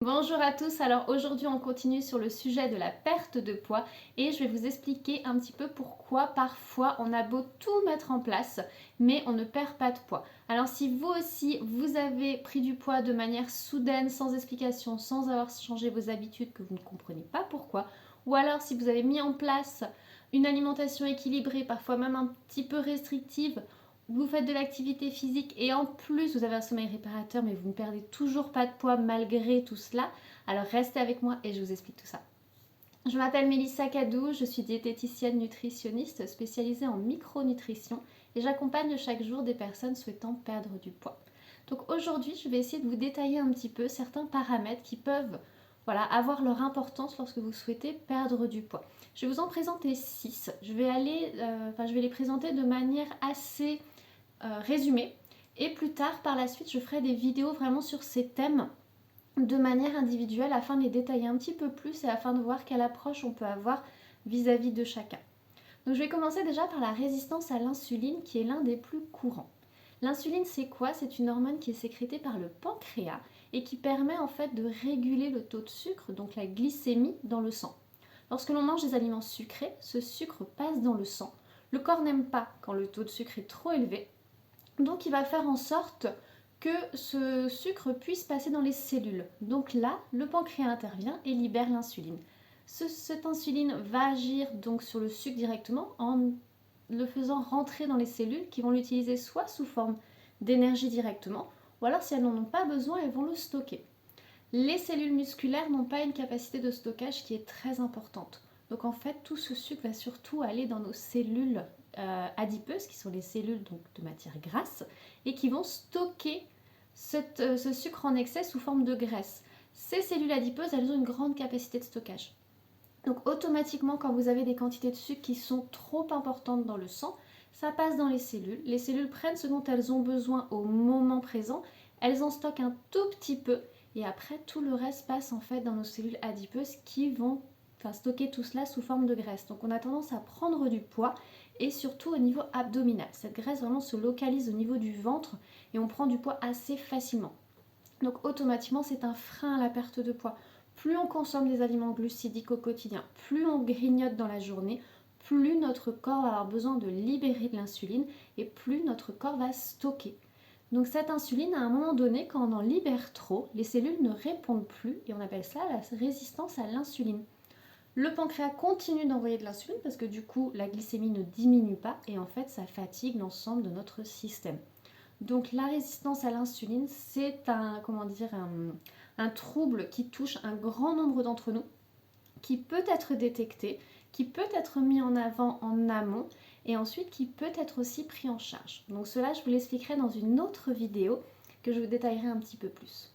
Bonjour à tous, alors aujourd'hui on continue sur le sujet de la perte de poids et je vais vous expliquer un petit peu pourquoi parfois on a beau tout mettre en place mais on ne perd pas de poids. Alors si vous aussi vous avez pris du poids de manière soudaine, sans explication, sans avoir changé vos habitudes, que vous ne comprenez pas pourquoi, ou alors si vous avez mis en place une alimentation équilibrée, parfois même un petit peu restrictive, vous faites de l'activité physique et en plus vous avez un sommeil réparateur mais vous ne perdez toujours pas de poids malgré tout cela, alors restez avec moi et je vous explique tout ça. Je m'appelle Mélissa Cadou, je suis diététicienne nutritionniste spécialisée en micronutrition et j'accompagne chaque jour des personnes souhaitant perdre du poids. Donc aujourd'hui je vais essayer de vous détailler un petit peu certains paramètres qui peuvent avoir leur importance lorsque vous souhaitez perdre du poids. Je vais vous en présenter 6. Je vais les présenter de manière assez résumé. Et plus tard, par la suite, je ferai des vidéos vraiment sur ces thèmes de manière individuelle afin de les détailler un petit peu plus et afin de voir quelle approche on peut avoir vis-à-vis de chacun. Donc je vais commencer déjà par la résistance à l'insuline qui est l'un des plus courants. L'insuline, c'est quoi? C'est une hormone qui est sécrétée par le pancréas et qui permet en fait de réguler le taux de sucre, donc la glycémie dans le sang. Lorsque l'on mange des aliments sucrés, ce sucre passe dans le sang. Le corps n'aime pas quand le taux de sucre est trop élevé, donc il va faire en sorte que ce sucre puisse passer dans les cellules. Donc là, le pancréas intervient et libère l'insuline. Cette insuline va agir donc sur le sucre directement en le faisant rentrer dans les cellules qui vont l'utiliser soit sous forme d'énergie directement, ou alors si elles n'en ont pas besoin, elles vont le stocker. Les cellules musculaires n'ont pas une capacité de stockage qui est très importante. Donc en fait, tout ce sucre va surtout aller dans nos cellules adipeuses, qui sont les cellules donc, de matière grasse, et qui vont stocker ce sucre en excès sous forme de graisse. Ces cellules adipeuses, elles ont une grande capacité de stockage. Donc automatiquement, quand vous avez des quantités de sucre qui sont trop importantes dans le sang, ça passe dans les cellules. Les cellules prennent ce dont elles ont besoin au moment présent, elles en stockent un tout petit peu, et après tout le reste passe en fait dans nos cellules adipeuses qui vont stocker tout cela sous forme de graisse. Donc on a tendance à prendre du poids et surtout au niveau abdominal. Cette graisse vraiment se localise au niveau du ventre et on prend du poids assez facilement. Donc automatiquement c'est un frein à la perte de poids. Plus on consomme des aliments glucidiques au quotidien, plus on grignote dans la journée, plus notre corps va avoir besoin de libérer de l'insuline et plus notre corps va stocker. Donc cette insuline, à un moment donné, quand on en libère trop, les cellules ne répondent plus et on appelle ça la résistance à l'insuline. Le pancréas continue d'envoyer de l'insuline parce que du coup la glycémie ne diminue pas et en fait ça fatigue l'ensemble de notre système. Donc la résistance à l'insuline, c'est un trouble qui touche un grand nombre d'entre nous, qui peut être détecté, qui peut être mis en avant en amont et ensuite qui peut être aussi pris en charge. Donc cela, je vous l'expliquerai dans une autre vidéo que je vous détaillerai un petit peu plus.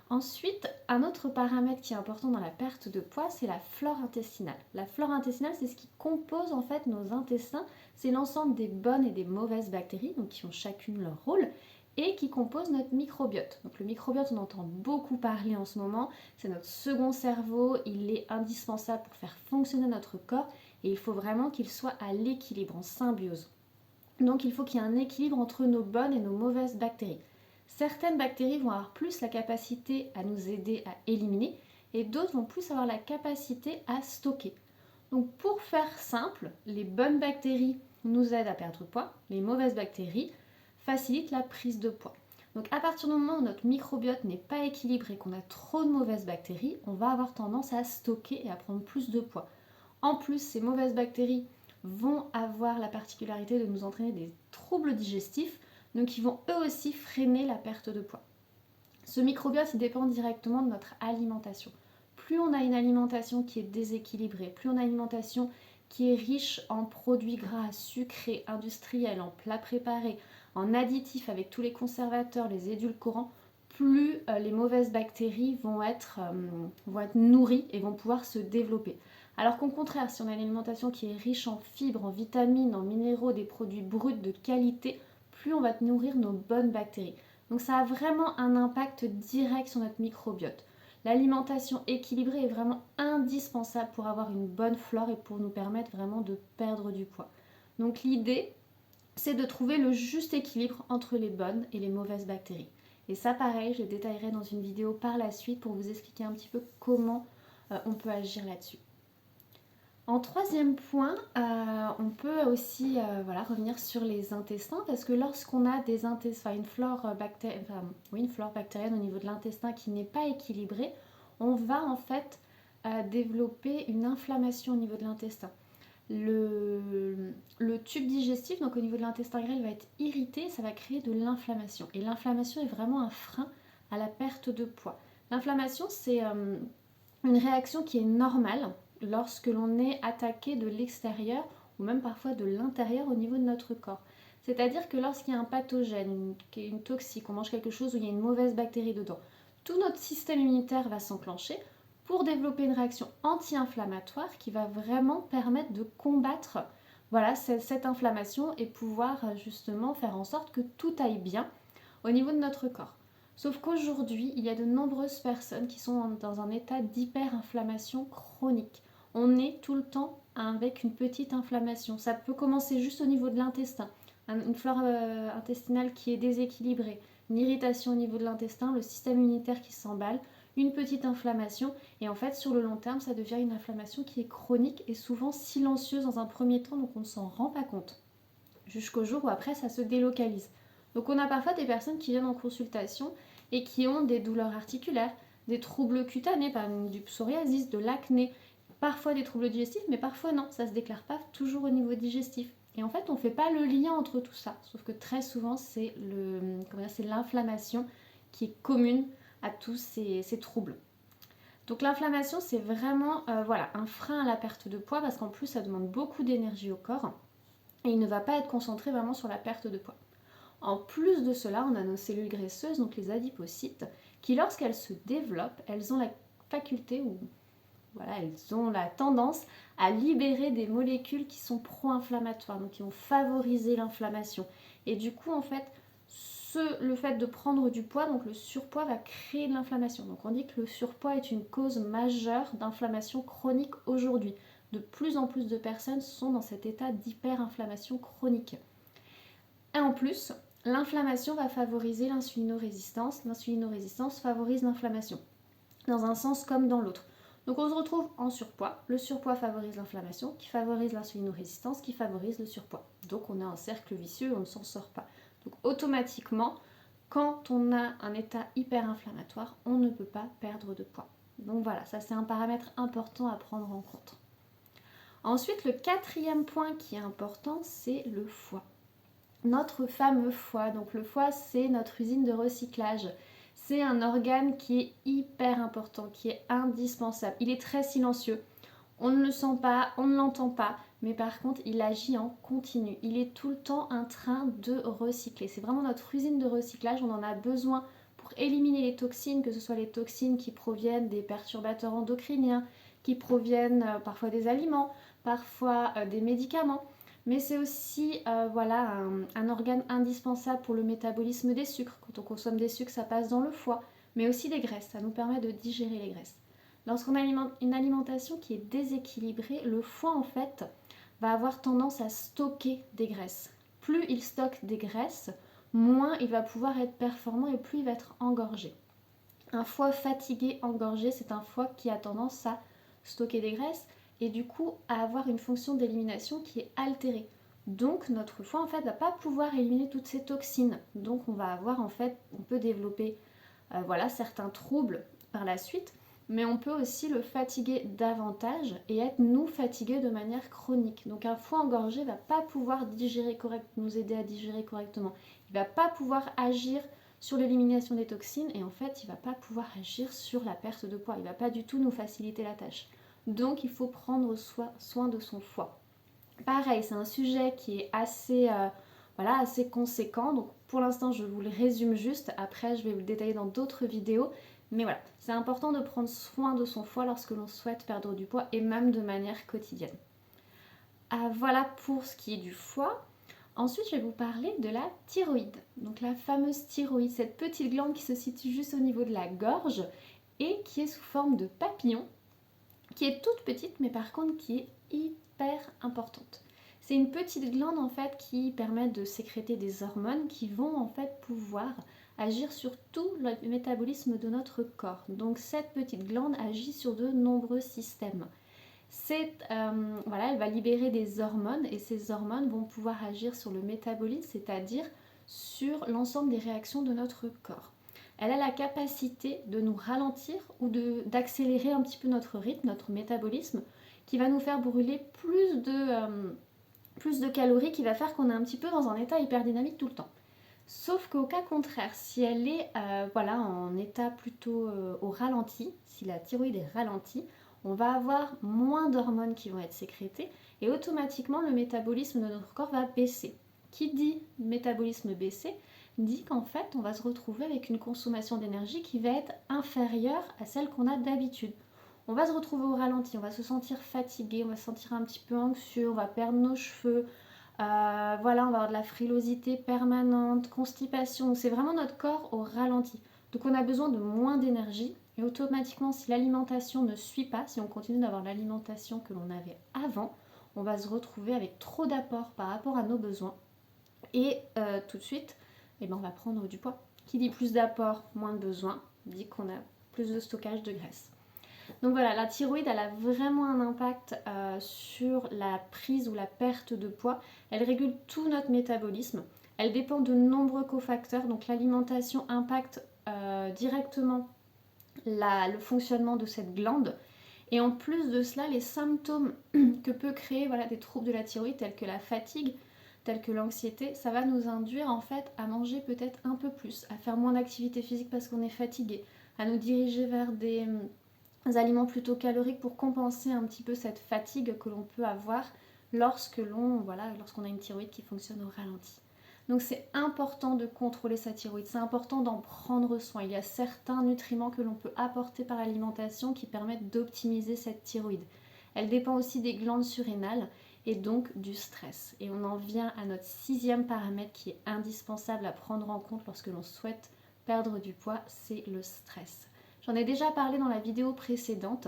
Ensuite, un autre paramètre qui est important dans la perte de poids, c'est la flore intestinale. La flore intestinale, c'est ce qui compose en fait nos intestins. C'est l'ensemble des bonnes et des mauvaises bactéries, donc qui ont chacune leur rôle, et qui composent notre microbiote. Donc le microbiote, on entend beaucoup parler en ce moment. C'est notre second cerveau, il est indispensable pour faire fonctionner notre corps, et il faut vraiment qu'il soit à l'équilibre, en symbiose. Donc il faut qu'il y ait un équilibre entre nos bonnes et nos mauvaises bactéries. Certaines bactéries vont avoir plus la capacité à nous aider à éliminer et d'autres vont plus avoir la capacité à stocker. Donc pour faire simple, les bonnes bactéries nous aident à perdre poids, les mauvaises bactéries facilitent la prise de poids. Donc à partir du moment où notre microbiote n'est pas équilibré et qu'on a trop de mauvaises bactéries, on va avoir tendance à stocker et à prendre plus de poids. En plus, ces mauvaises bactéries vont avoir la particularité de nous entraîner des troubles digestifs, donc ils vont eux aussi freiner la perte de poids. Ce microbiote, il dépend directement de notre alimentation. Plus on a une alimentation qui est déséquilibrée, plus on a une alimentation qui est riche en produits gras, sucrés, industriels, en plats préparés, en additifs avec tous les conservateurs, les édulcorants, plus les mauvaises bactéries vont être nourries et vont pouvoir se développer. Alors qu'au contraire, si on a une alimentation qui est riche en fibres, en vitamines, en minéraux, des produits bruts de qualité, plus on va nourrir nos bonnes bactéries. Donc ça a vraiment un impact direct sur notre microbiote. L'alimentation équilibrée est vraiment indispensable pour avoir une bonne flore et pour nous permettre vraiment de perdre du poids. Donc l'idée, c'est de trouver le juste équilibre entre les bonnes et les mauvaises bactéries. Et ça pareil, je détaillerai dans une vidéo par la suite pour vous expliquer un petit peu comment on peut agir là-dessus. En troisième point, on peut aussi revenir sur les intestins parce que lorsqu'on a des intestins, une flore bactérienne au niveau de l'intestin qui n'est pas équilibrée, on va en fait développer une inflammation au niveau de l'intestin. Le tube digestif, donc au niveau de l'intestin grêle, va être irrité et ça va créer de l'inflammation. Et l'inflammation est vraiment un frein à la perte de poids. L'inflammation, c'est une réaction qui est normale lorsque l'on est attaqué de l'extérieur ou même parfois de l'intérieur au niveau de notre corps. C'est-à-dire que lorsqu'il y a un pathogène, une toxique, on mange quelque chose où il y a une mauvaise bactérie dedans, tout notre système immunitaire va s'enclencher pour développer une réaction anti-inflammatoire qui va vraiment permettre de combattre cette inflammation et pouvoir justement faire en sorte que tout aille bien au niveau de notre corps. Sauf qu'aujourd'hui, il y a de nombreuses personnes qui sont dans un état d'hyperinflammation chronique. On est tout le temps avec une petite inflammation. Ça peut commencer juste au niveau de l'intestin, une flore intestinale qui est déséquilibrée, une irritation au niveau de l'intestin, le système immunitaire qui s'emballe, une petite inflammation. Et en fait, sur le long terme, ça devient une inflammation qui est chronique et souvent silencieuse dans un premier temps, donc on ne s'en rend pas compte. Jusqu'au jour où après, ça se délocalise. Donc on a parfois des personnes qui viennent en consultation et qui ont des douleurs articulaires, des troubles cutanés, par exemple du psoriasis, de l'acné, parfois des troubles digestifs, mais parfois non, ça ne se déclare pas toujours au niveau digestif. Et en fait, on ne fait pas le lien entre tout ça, sauf que très souvent, c'est l'inflammation qui est commune à tous ces troubles. Donc l'inflammation, c'est vraiment un frein à la perte de poids parce qu'en plus, ça demande beaucoup d'énergie au corps et il ne va pas être concentré vraiment sur la perte de poids. En plus de cela, on a nos cellules graisseuses, donc les adipocytes, qui lorsqu'elles se développent, elles ont la faculté elles ont la tendance à libérer des molécules qui sont pro-inflammatoires, donc qui vont favoriser l'inflammation. Et du coup, en fait, le fait de prendre du poids, donc le surpoids, va créer de l'inflammation. Donc on dit que le surpoids est une cause majeure d'inflammation chronique aujourd'hui. De plus en plus de personnes sont dans cet état d'hyperinflammation chronique. Et en plus, l'inflammation va favoriser l'insulinorésistance. L'insulinorésistance favorise l'inflammation, dans un sens comme dans l'autre. Donc on se retrouve en surpoids. Le surpoids favorise l'inflammation, qui favorise l'insulinorésistance, qui favorise le surpoids. Donc on a un cercle vicieux, on ne s'en sort pas. Donc automatiquement, quand on a un état hyperinflammatoire, on ne peut pas perdre de poids. Donc voilà, ça c'est un paramètre important à prendre en compte. Ensuite, le quatrième point qui est important, c'est le foie. Notre fameux foie. Donc le foie, c'est notre usine de recyclage. C'est un organe qui est hyper important, qui est indispensable. Il est très silencieux. On ne le sent pas, on ne l'entend pas, mais par contre, il agit en continu. Il est tout le temps en train de recycler. C'est vraiment notre usine de recyclage. On en a besoin pour éliminer les toxines, que ce soit les toxines qui proviennent des perturbateurs endocriniens, qui proviennent parfois des aliments, parfois des médicaments. Mais c'est aussi un organe indispensable pour le métabolisme des sucres. Quand on consomme des sucres, ça passe dans le foie, mais aussi des graisses. Ça nous permet de digérer les graisses. Lorsqu'on a une alimentation qui est déséquilibrée, le foie en fait va avoir tendance à stocker des graisses. Plus il stocke des graisses, moins il va pouvoir être performant et plus il va être engorgé. Un foie fatigué, engorgé, c'est un foie qui a tendance à stocker des graisses et du coup à avoir une fonction d'élimination qui est altérée. Donc notre foie en fait va pas pouvoir éliminer toutes ces toxines. Donc on va avoir on peut développer certains troubles par la suite, mais on peut aussi le fatiguer davantage et être nous fatigués de manière chronique. Donc un foie engorgé va pas pouvoir nous aider à digérer correctement. Il va pas pouvoir agir sur l'élimination des toxines et en fait il va pas pouvoir agir sur la perte de poids. Il va pas du tout nous faciliter la tâche. Donc il faut prendre soin de son foie. Pareil, c'est un sujet qui est assez conséquent. Donc pour l'instant, je vous le résume juste. Après, je vais vous le détailler dans d'autres vidéos. Mais voilà, c'est important de prendre soin de son foie lorsque l'on souhaite perdre du poids et même de manière quotidienne. Voilà pour ce qui est du foie. Ensuite, je vais vous parler de la thyroïde. Donc la fameuse thyroïde, cette petite glande qui se situe juste au niveau de la gorge et qui est sous forme de papillon, qui est toute petite mais par contre qui est hyper importante. C'est une petite glande en fait qui permet de sécréter des hormones qui vont en fait pouvoir agir sur tout le métabolisme de notre corps. Donc cette petite glande agit sur de nombreux systèmes. Elle va libérer des hormones et ces hormones vont pouvoir agir sur le métabolisme, c'est-à-dire sur l'ensemble des réactions de notre corps. Elle a la capacité de nous ralentir ou d'accélérer un petit peu notre rythme, notre métabolisme, qui va nous faire brûler plus de calories, qui va faire qu'on est un petit peu dans un état hyper dynamique tout le temps. Sauf qu'au cas contraire, si elle est en état plutôt au ralenti, si la thyroïde est ralentie, on va avoir moins d'hormones qui vont être sécrétées et automatiquement le métabolisme de notre corps va baisser. Qui dit métabolisme baissé dit qu'en fait on va se retrouver avec une consommation d'énergie qui va être inférieure à celle qu'on a d'habitude. On va se retrouver au ralenti, on va se sentir fatigué, on va se sentir un petit peu anxieux, on va perdre nos cheveux, on va avoir de la frilosité permanente, constipation. C'est vraiment notre corps au ralenti. Donc on a besoin de moins d'énergie et automatiquement si l'alimentation ne suit pas, si on continue d'avoir l'alimentation que l'on avait avant, on va se retrouver avec trop d'apports par rapport à nos besoins et tout de suite on va prendre du poids. Qui dit plus d'apports, moins de besoins, dit qu'on a plus de stockage de graisse. Donc voilà, la thyroïde elle a vraiment un impact sur la prise ou la perte de poids. Elle régule tout notre métabolisme. Elle dépend de nombreux cofacteurs. Donc l'alimentation impacte directement le fonctionnement de cette glande. Et en plus de cela, les symptômes que peut créer des troubles de la thyroïde tels que la fatigue, tels que l'anxiété, ça va nous induire en fait à manger peut-être un peu plus, à faire moins d'activité physique parce qu'on est fatigué, à nous diriger vers des aliments plutôt caloriques pour compenser un petit peu cette fatigue que l'on peut avoir lorsqu'on a une thyroïde qui fonctionne au ralenti. Donc c'est important de contrôler sa thyroïde, c'est important d'en prendre soin. Il y a certains nutriments que l'on peut apporter par l'alimentation qui permettent d'optimiser cette thyroïde. Elle dépend aussi des glandes surrénales et donc du stress. Et on en vient à notre 6e paramètre qui est indispensable à prendre en compte lorsque l'on souhaite perdre du poids, c'est le stress. J'en ai déjà parlé dans la vidéo précédente,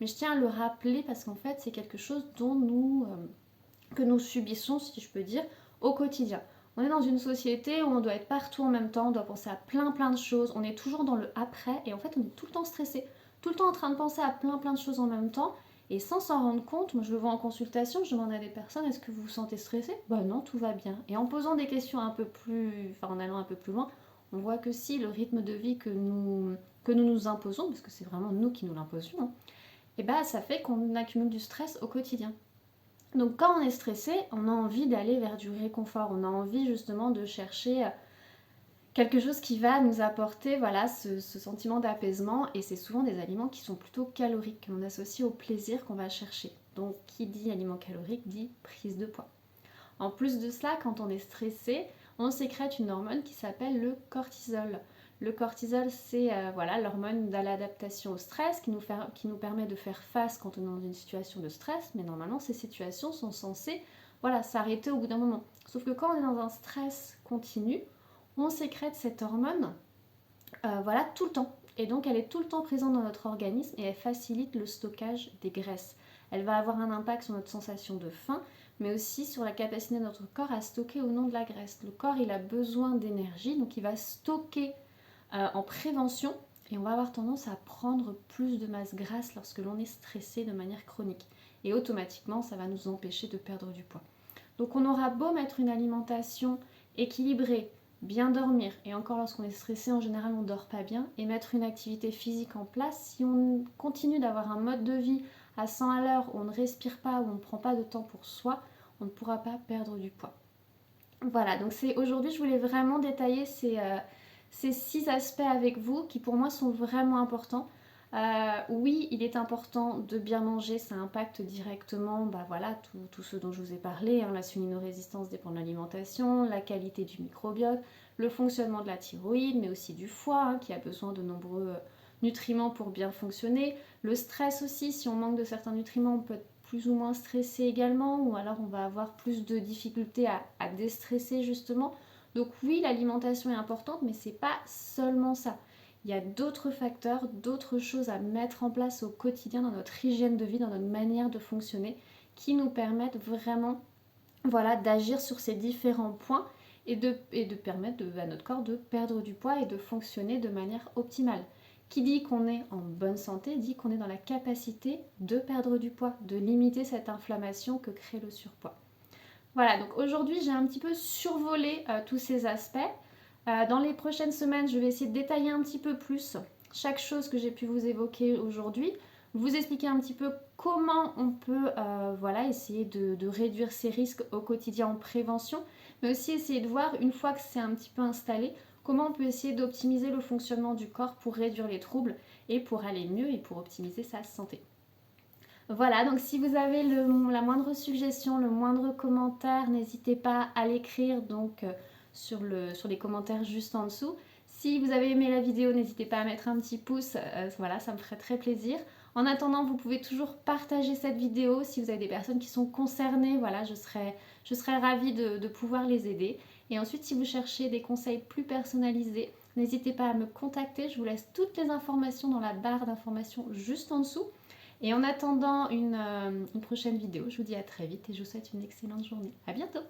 mais je tiens à le rappeler parce qu'en fait c'est quelque chose que nous subissons, si je peux dire, au quotidien. On est dans une société où on doit être partout en même temps, on doit penser à plein de choses, on est toujours dans le après et en fait on est tout le temps stressé, tout le temps en train de penser à plein de choses en même temps et sans s'en rendre compte. Moi je le vois en consultation, je demande à des personnes: est-ce que vous vous sentez stressé? Bah non, tout va bien. Et en posant des questions en allant un peu plus loin, on voit que si le rythme de vie que nous nous imposons, parce que c'est vraiment nous qui nous l'imposions, ça fait qu'on accumule du stress au quotidien. Donc quand on est stressé, on a envie d'aller vers du réconfort, on a envie justement de chercher quelque chose qui va nous apporter ce sentiment d'apaisement, et c'est souvent des aliments qui sont plutôt caloriques, que l'on associe au plaisir qu'on va chercher. Donc qui dit aliment calorique dit prise de poids. En plus de cela, quand on est stressé, on sécrète une hormone qui s'appelle le cortisol. Le cortisol, c'est l'hormone de l'adaptation au stress qui nous permet de faire face quand on est dans une situation de stress, mais normalement ces situations sont censées s'arrêter au bout d'un moment. Sauf que quand on est dans un stress continu, on sécrète cette hormone tout le temps. Et donc elle est tout le temps présente dans notre organisme et elle facilite le stockage des graisses. Elle va avoir un impact sur notre sensation de faim, mais aussi sur la capacité de notre corps à stocker ou non de la graisse. Le corps, il a besoin d'énergie, donc il va stocker en prévention, et on va avoir tendance à prendre plus de masse grasse lorsque l'on est stressé de manière chronique. Et automatiquement, ça va nous empêcher de perdre du poids. Donc on aura beau mettre une alimentation équilibrée, bien dormir, et encore lorsqu'on est stressé, en général on ne dort pas bien, et mettre une activité physique en place, si on continue d'avoir un mode de vie à 100 à l'heure, où on ne respire pas, où on ne prend pas de temps pour soi, on ne pourra pas perdre du poids. Voilà, donc aujourd'hui je voulais vraiment détailler ces 6 aspects avec vous qui pour moi sont vraiment importants. Oui, il est important de bien manger, ça impacte directement tout ce dont je vous ai parlé, la l'insulinorésistance dépend de l'alimentation, la qualité du microbiote, le fonctionnement de la thyroïde, mais aussi du foie qui a besoin de nombreux nutriments pour bien fonctionner, le stress aussi, si on manque de certains nutriments, on peut être plus ou moins stressé également, ou alors on va avoir plus de difficultés à déstresser justement. Donc oui, l'alimentation est importante, mais c'est pas seulement ça. Il y a d'autres facteurs, d'autres choses à mettre en place au quotidien dans notre hygiène de vie, dans notre manière de fonctionner, qui nous permettent vraiment d'agir sur ces différents points et de permettre à notre corps de perdre du poids et de fonctionner de manière optimale. Qui dit qu'on est en bonne santé dit qu'on est dans la capacité de perdre du poids, de limiter cette inflammation que crée le surpoids. Voilà, donc aujourd'hui j'ai un petit peu survolé tous ces aspects. Dans les prochaines semaines, je vais essayer de détailler un petit peu plus chaque chose que j'ai pu vous évoquer aujourd'hui, vous expliquer un petit peu comment on peut essayer de réduire ces risques au quotidien en prévention, mais aussi essayer de voir, une fois que c'est un petit peu installé, comment on peut essayer d'optimiser le fonctionnement du corps pour réduire les troubles et pour aller mieux et pour optimiser sa santé. Voilà, donc si vous avez la moindre suggestion, le moindre commentaire, n'hésitez pas à l'écrire sur les commentaires juste en dessous. Si vous avez aimé la vidéo, n'hésitez pas à mettre un petit pouce, voilà, ça me ferait très plaisir. En attendant, vous pouvez toujours partager cette vidéo si vous avez des personnes qui sont concernées, voilà, je serais ravie de pouvoir les aider. Et ensuite, si vous cherchez des conseils plus personnalisés, n'hésitez pas à me contacter, je vous laisse toutes les informations dans la barre d'informations juste en dessous. Et en attendant une prochaine vidéo, je vous dis à très vite et je vous souhaite une excellente journée. À bientôt!